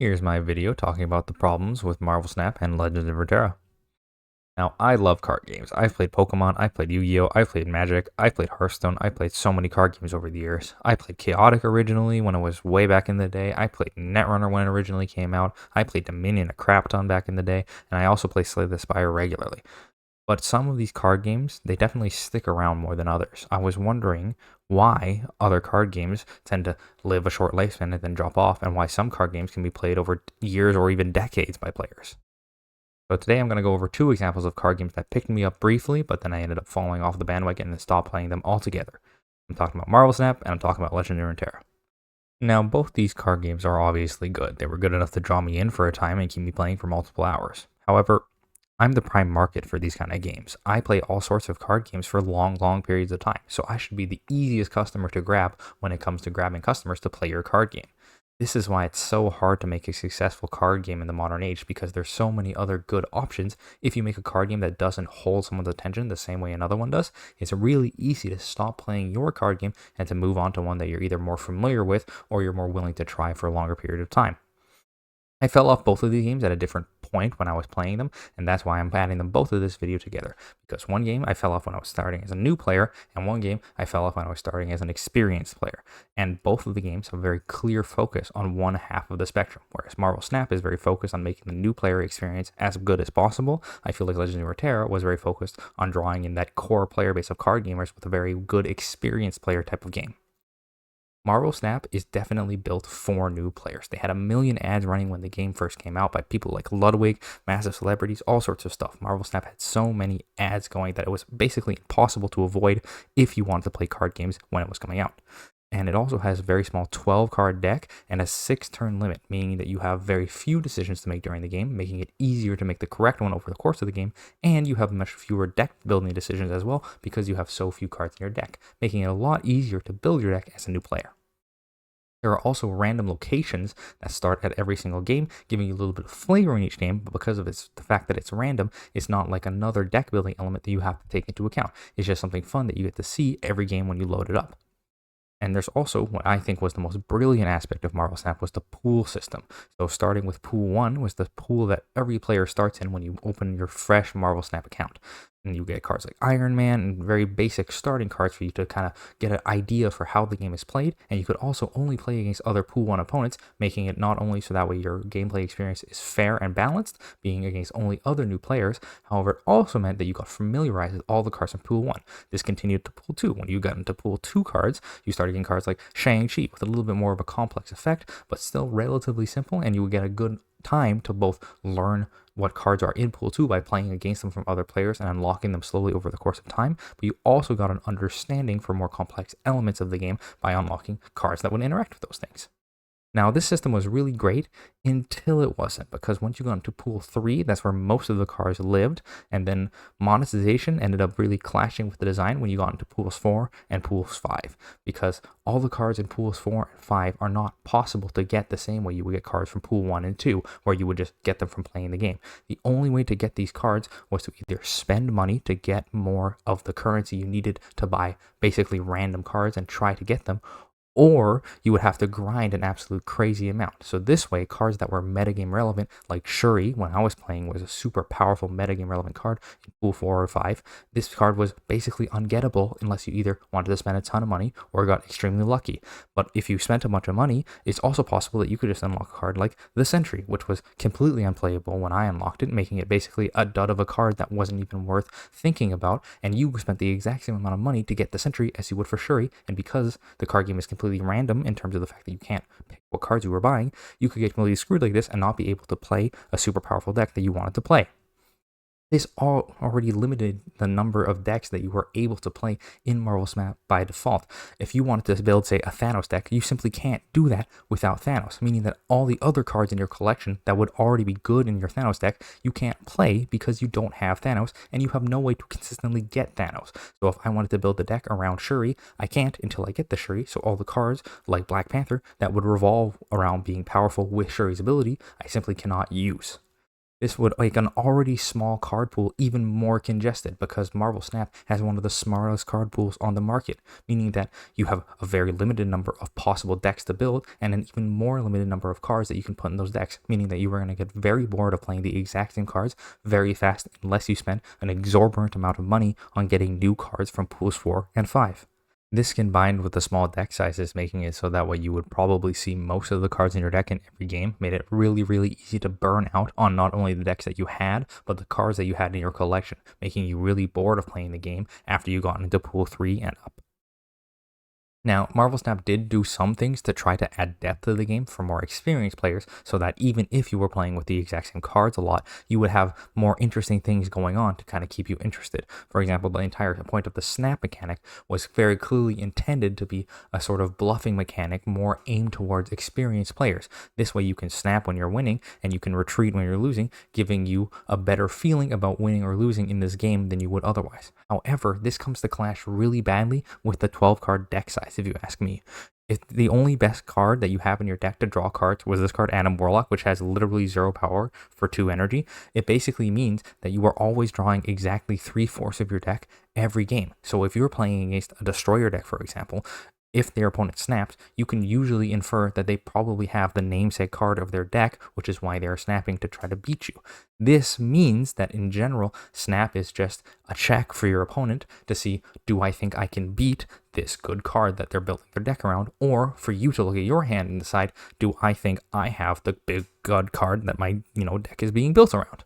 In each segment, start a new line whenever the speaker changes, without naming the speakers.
Here's my video talking about the problems with Marvel Snap and Legends of Runeterra. Now, I love card games. I've played Pokemon, I've played Yu-Gi-Oh!, I've played Magic, I've played Hearthstone, I've played so many card games over the years. I played Chaotic originally when it was way back in the day. I played Netrunner when it originally came out. I played Dominion a crap ton back in the day, and I also play Slay the Spire regularly. But some of these card games, they definitely stick around more than others. I was wondering why other card games tend to live a short lifespan and then drop off, and why some card games can be played over years or even decades by players. So today I'm going to go over two examples of card games that picked me up briefly, but then I ended up falling off the bandwagon and stopped playing them altogether. I'm talking about Marvel Snap, and I'm talking about Legend of Runeterra. Now, both these card games are obviously good. They were good enough to draw me in for a time and keep me playing for multiple hours. However, I'm the prime market for these kind of games. I play all sorts of card games for long periods of time, so I should be the easiest customer to grab when it comes to grabbing customers to play your card game. This is why it's so hard to make a successful card game in the modern age, because there's so many other good options. If you make a card game that doesn't hold someone's attention the same way another one does, it's really easy to stop playing your card game and to move on to one that you're either more familiar with or you're more willing to try for a longer period of time. I fell off both of these games at a different point when I was playing them, and that's why I'm adding them both of this video together. Because one game I fell off when I was starting as a new player, and one game I fell off when I was starting as an experienced player. And both of the games have a very clear focus on one half of the spectrum, whereas Marvel Snap is very focused on making the new player experience as good as possible. I feel like Legends of Runeterra was very focused on drawing in that core player base of card gamers with a very good experienced player type of game. Marvel Snap is definitely built for new players. They had a million ads running when the game first came out by people like Ludwig, massive celebrities, all sorts of stuff. Marvel Snap had so many ads going that it was basically impossible to avoid if you wanted to play card games when it was coming out. And it also has a very small 12 card deck and a 6-turn limit, meaning that you have very few decisions to make during the game, making it easier to make the correct one over the course of the game, and you have much fewer deck building decisions as well because you have so few cards in your deck, making it a lot easier to build your deck as a new player. There are also random locations that start at every single game, giving you a little bit of flavor in each game, but because of the fact that it's random, it's not like another deck building element that you have to take into account. It's just something fun that you get to see every game when you load it up. And there's also what I think was the most brilliant aspect of Marvel Snap was the pool system. So starting with Pool 1 was the pool that every player starts in when you open your fresh Marvel Snap account. And you get cards like Iron Man and very basic starting cards for you to kind of get an idea for how the game is played. And you could also only play against other Pool 1 opponents, making it not only so that way your gameplay experience is fair and balanced, being against only other new players. However, it also meant that you got familiarized with all the cards from Pool 1. This continued to Pool 2. When you got into Pool 2 cards, you started getting cards like Shang-Chi with a little bit more of a complex effect, but still relatively simple, and you would get a good time to both learn what cards are in Pool 2 by playing against them from other players and unlocking them slowly over the course of time, but you also got an understanding for more complex elements of the game by unlocking cards that would interact with those things. Now, this system was really great until it wasn't, because once you got into Pool 3, that's where most of the cards lived, and then monetization ended up really clashing with the design when you got into Pools 4 and Pools 5, because all the cards in Pools 4 and 5 are not possible to get the same way you would get cards from Pool 1 and 2, where you would just get them from playing the game. The only way to get these cards was to either spend money to get more of the currency you needed to buy basically random cards and try to get them, or you would have to grind an absolute crazy amount. So this way, cards that were metagame relevant, like Shuri, when I was playing, was a super powerful metagame relevant card in Pool 4 or 5. This card was basically ungettable unless you either wanted to spend a ton of money or got extremely lucky. But if you spent a bunch of money, it's also possible that you could just unlock a card like the Sentry, which was completely unplayable when I unlocked it, making it basically a dud of a card that wasn't even worth thinking about, and you spent the exact same amount of money to get the Sentry as you would for Shuri, and because the card game is completely random in terms of the fact that you can't pick what cards you were buying, you could get completely screwed like this and not be able to play a super powerful deck that you wanted to play. This already limited the number of decks that you were able to play in Marvel Snap by default. If you wanted to build, say, a Thanos deck, you simply can't do that without Thanos, meaning that all the other cards in your collection that would already be good in your Thanos deck, you can't play because you don't have Thanos, and you have no way to consistently get Thanos. So if I wanted to build the deck around Shuri, I can't until I get the Shuri, so all the cards, like Black Panther, that would revolve around being powerful with Shuri's ability, I simply cannot use. This would make an already small card pool even more congested because Marvel Snap has one of the smartest card pools on the market, meaning that you have a very limited number of possible decks to build and an even more limited number of cards that you can put in those decks, meaning that you are going to get very bored of playing the exact same cards very fast unless you spend an exorbitant amount of money on getting new cards from pools 4 and 5. This combined with the small deck sizes, making it so that way you would probably see most of the cards in your deck in every game, made it really, really easy to burn out on not only the decks that you had, but the cards that you had in your collection, making you really bored of playing the game after you got into pool 3 and up. Now, Marvel Snap did do some things to try to add depth to the game for more experienced players, so that even if you were playing with the exact same cards a lot, you would have more interesting things going on to kind of keep you interested. For example, the entire point of the snap mechanic was very clearly intended to be a sort of bluffing mechanic more aimed towards experienced players. This way you can snap when you're winning and you can retreat when you're losing, giving you a better feeling about winning or losing in this game than you would otherwise. However, this comes to clash really badly with the 12 card deck size, if you ask me. If the only best card that you have in your deck to draw cards was this card, Adam Warlock, which has literally 0 power for 2 energy, it basically means that you are always drawing exactly 3/4 of your deck every game. So if you're playing against a destroyer deck, for example, if their opponent snaps, you can usually infer that they probably have the namesake card of their deck, which is why they are snapping to try to beat you. This means that in general, snap is just a check for your opponent to see, do I think I can beat this good card that they're building their deck around, or for you to look at your hand and decide, do I think I have the big good card that my deck is being built around.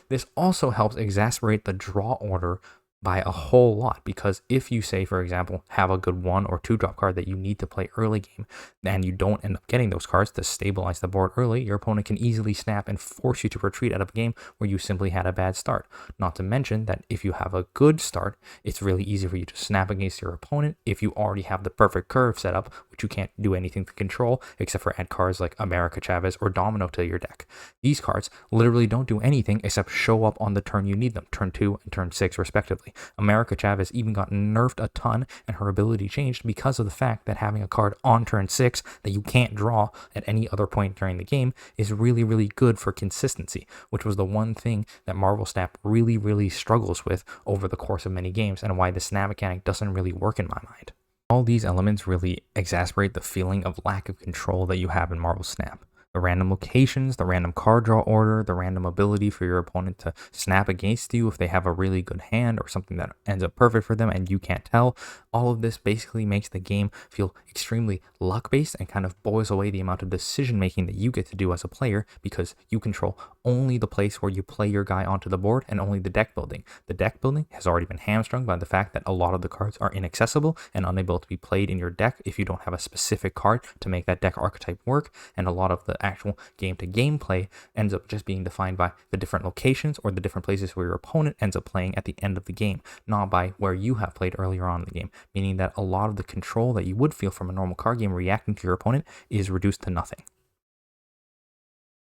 This also helps exacerbate the draw order by a whole lot, because if you say, for example, have a good 1 or 2 drop card that you need to play early game and you don't end up getting those cards to stabilize the board early, your opponent can easily snap and force you to retreat out of a game where you simply had a bad start. Not to mention that if you have a good start, it's really easy for you to snap against your opponent if you already have the perfect curve set up, which you can't do anything to control except for add cards like America Chavez or Domino to your deck. These cards literally don't do anything except show up on the turn you need them, turn 2 and turn 6 respectively. America Chavez even got nerfed a ton and her ability changed because of the fact that having a card on turn 6 that you can't draw at any other point during the game is really, really good for consistency, which was the one thing that Marvel Snap really, really struggles with over the course of many games, and why the snap mechanic doesn't really work in my mind. All these elements really exacerbate the feeling of lack of control that you have in Marvel Snap. The random locations, the random card draw order, the random ability for your opponent to snap against you if they have a really good hand or something that ends up perfect for them and you can't tell. All of this basically makes the game feel extremely luck-based and kind of boils away the amount of decision making that you get to do as a player, because you control only the place where you play your guy onto the board and only the deck building. The deck building has already been hamstrung by the fact that a lot of the cards are inaccessible and unable to be played in your deck if you don't have a specific card to make that deck archetype work, and a lot of the actual game-to-game play ends up just being defined by the different locations or the different places where your opponent ends up playing at the end of the game, not by where you have played earlier on in the game, meaning that a lot of the control that you would feel from a normal card game reacting to your opponent is reduced to nothing.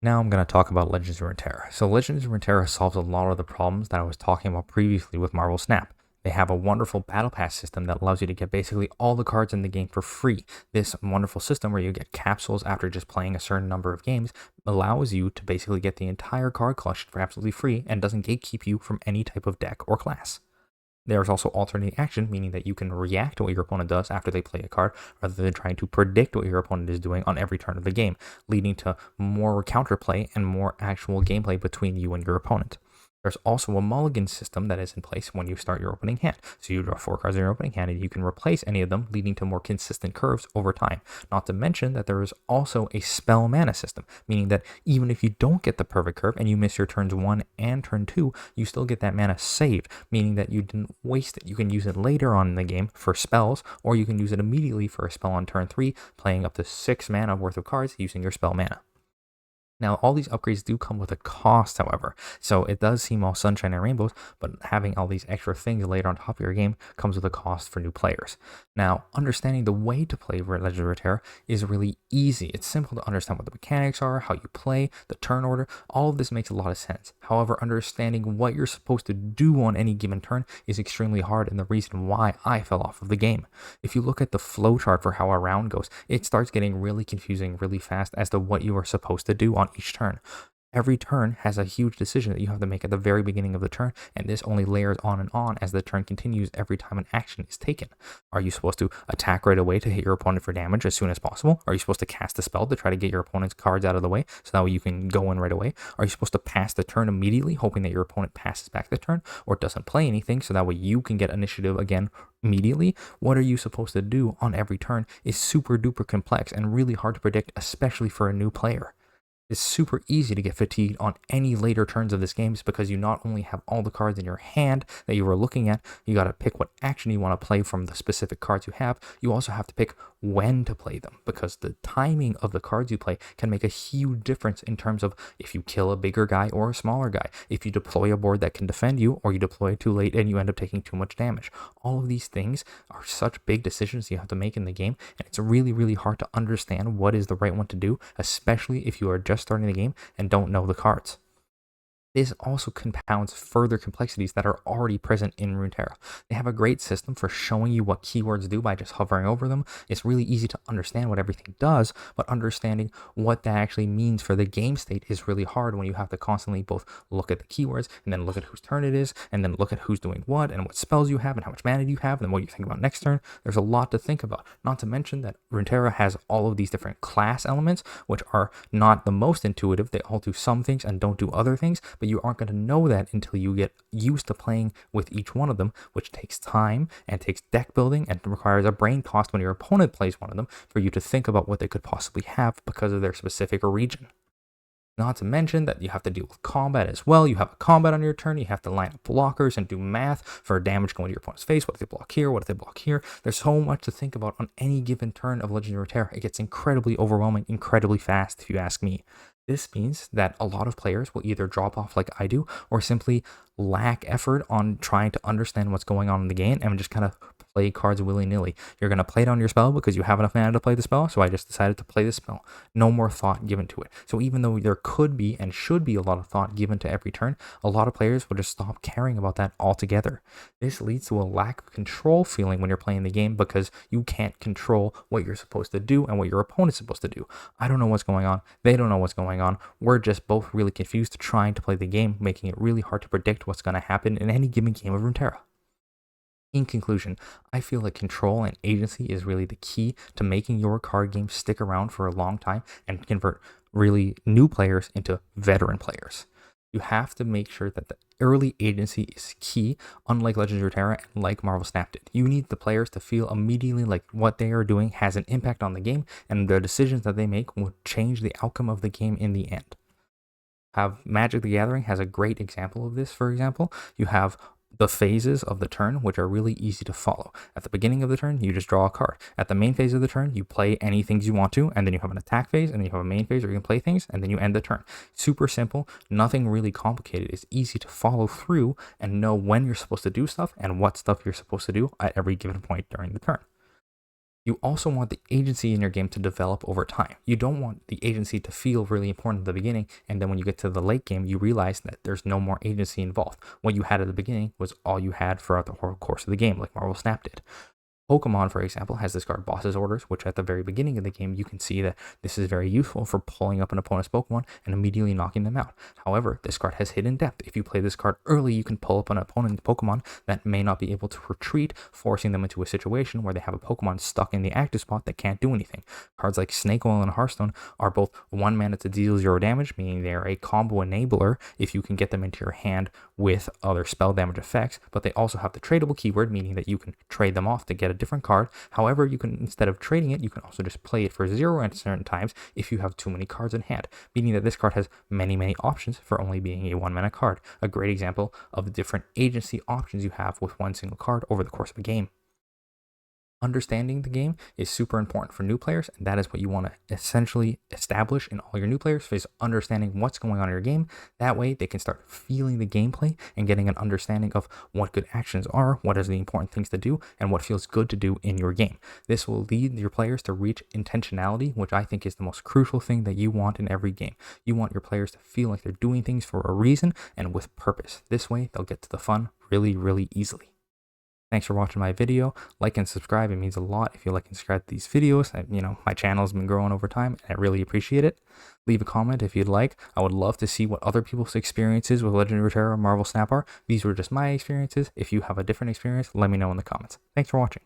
Now I'm going to talk about Legends of Runeterra. So Legends of Runeterra solves a lot of the problems that I was talking about previously with Marvel Snap. They have a wonderful battle pass system that allows you to get basically all the cards in the game for free. This wonderful system where you get capsules after just playing a certain number of games allows you to basically get the entire card collection for absolutely free and doesn't gatekeep you from any type of deck or class. There's also alternating action, meaning that you can react to what your opponent does after they play a card, rather than trying to predict what your opponent is doing on every turn of the game, leading to more counterplay and more actual gameplay between you and your opponent. There's also a mulligan system that is in place when you start your opening hand. So you draw 4 cards in your opening hand and you can replace any of them, leading to more consistent curves over time. Not to mention that there is also a spell mana system, meaning that even if you don't get the perfect curve and you miss your turns 1 and turn 2, you still get that mana saved, meaning that you didn't waste it. You can use it later on in the game for spells, or you can use it immediately for a spell on turn 3, playing up to 6 mana worth of cards using your spell mana. Now, all these upgrades do come with a cost, however, so it does seem all sunshine and rainbows, but having all these extra things laid on top of your game comes with a cost for new players. Now, understanding the way to play Legends of Runeterra is really easy. It's simple to understand what the mechanics are, how you play, the turn order. All of this makes a lot of sense. However, understanding what you're supposed to do on any given turn is extremely hard, and the reason why I fell off of the game. If you look at the flowchart for how a round goes, it starts getting really confusing really fast as to what you are supposed to do on each turn. Every turn has a huge decision that you have to make at the very beginning of the turn, and this only layers on and on as the turn continues every time an action is taken. Are you supposed to attack right away to hit your opponent for damage as soon as possible? Are you supposed to cast a spell to try to get your opponent's cards out of the way so that way you can go in right away? Are you supposed to pass the turn immediately, hoping that your opponent passes back the turn or doesn't play anything so that way you can get initiative again immediately? What are you supposed to do on every turn is super duper complex and really hard to predict, especially for a new player. It's super easy to get fatigued on any later turns of this game because you not only have all the cards in your hand that you were looking at, you got to pick what action you want to play from the specific cards you have. You also have to pick when to play them because the timing of the cards you play can make a huge difference in terms of if you kill a bigger guy or a smaller guy, if you deploy a board that can defend you or you deploy it too late and you end up taking too much damage. All of these things are such big decisions you have to make in the game, and it's really, really hard to understand what is the right one to do, especially if you are just starting the game and don't know the cards. This also compounds further complexities that are already present in Runeterra. They have a great system for showing you what keywords do by just hovering over them. It's really easy to understand what everything does, but understanding what that actually means for the game state is really hard when you have to constantly both look at the keywords and then look at whose turn it is and then look at who's doing what and what spells you have and how much mana you have and then what you think about next turn. There's a lot to think about, not to mention that Runeterra has all of these different class elements, which are not the most intuitive. They all do some things and don't do other things, but you aren't going to know that until you get used to playing with each one of them, which takes time and takes deck building and requires a brain cost when your opponent plays one of them for you to think about what they could possibly have because of their specific region. Not to mention that you have to deal with combat as well. You have a combat on your turn. You have to line up blockers and do math for damage going to your opponent's face. What if they block here? What if they block here? There's so much to think about on any given turn of Legend of Runeterra. It gets incredibly overwhelming, incredibly fast, if you ask me. This means that a lot of players will either drop off like I do or simply lack effort on trying to understand what's going on in the game and just kind of play cards willy-nilly. You're going to play down your spell because you have enough mana to play the spell, so I just decided to play the spell. No more thought given to it. So even though there could be and should be a lot of thought given to every turn, a lot of players will just stop caring about that altogether. This leads to a lack of control feeling when you're playing the game because you can't control what you're supposed to do and what your opponent's supposed to do. I don't know what's going on. They don't know what's going on. We're just both really confused trying to play the game, making it really hard to predict what's going to happen in any given game of Runeterra. In conclusion, I feel like control and agency is really the key to making your card game stick around for a long time and convert really new players into veteran players. You have to make sure that the early agency is key, unlike Legends of Runeterra and like Marvel Snap did. You need the players to feel immediately like what they are doing has an impact on the game, and the decisions that they make will change the outcome of the game in the end. Magic the Gathering has a great example of this, for example. You have the phases of the turn, which are really easy to follow. At the beginning of the turn, you just draw a card. At the main phase of the turn, you play any things you want to, and then you have an attack phase, and then you have a main phase where you can play things, and then you end the turn. Super simple, nothing really complicated. It's easy to follow through and know when you're supposed to do stuff and what stuff you're supposed to do at every given point during the turn. You also want the agency in your game to develop over time. You don't want the agency to feel really important at the beginning, and then when you get to the late game, you realize that there's no more agency involved. What you had at the beginning was all you had throughout the whole course of the game, like Marvel Snap did. Pokemon, for example, has this card Boss's Orders, which at the very beginning of the game, you can see that this is very useful for pulling up an opponent's Pokemon and immediately knocking them out. However, this card has hidden depth. If you play this card early, you can pull up an opponent's Pokemon that may not be able to retreat, forcing them into a situation where they have a Pokemon stuck in the active spot that can't do anything. Cards like Snake Oil and Hearthstone are both 1 mana to deal 0 damage, meaning they are a combo enabler if you can get them into your hand with other spell damage effects, but they also have the tradable keyword, meaning that you can trade them off to get a different card. However, you can, instead of trading it, you can also just play it for 0 at certain times if you have too many cards in hand, meaning that this card has many options for only being a 1 mana card. A great example of the different agency options you have with one single card over the course of a game. Understanding the game is super important for new players, and that is what you want to essentially establish in all your new players, is understanding what's going on in your game. That way they can start feeling the gameplay and getting an understanding of what good actions are, what is the important things to do, and what feels good to do in your game. This will lead your players to reach intentionality, which I think is the most crucial thing that you want in every game. You want your players to feel like they're doing things for a reason and with purpose. This way they'll get to the fun really easily. Thanks for watching my video. Like and subscribe. It means a lot if you like and subscribe to these videos. My channel has been growing over time, and I really appreciate it. Leave a comment if you'd like. I would love to see what other people's experiences with Legend of Runeterra or Marvel Snap are. These were just my experiences. If you have a different experience, let me know in the comments. Thanks for watching.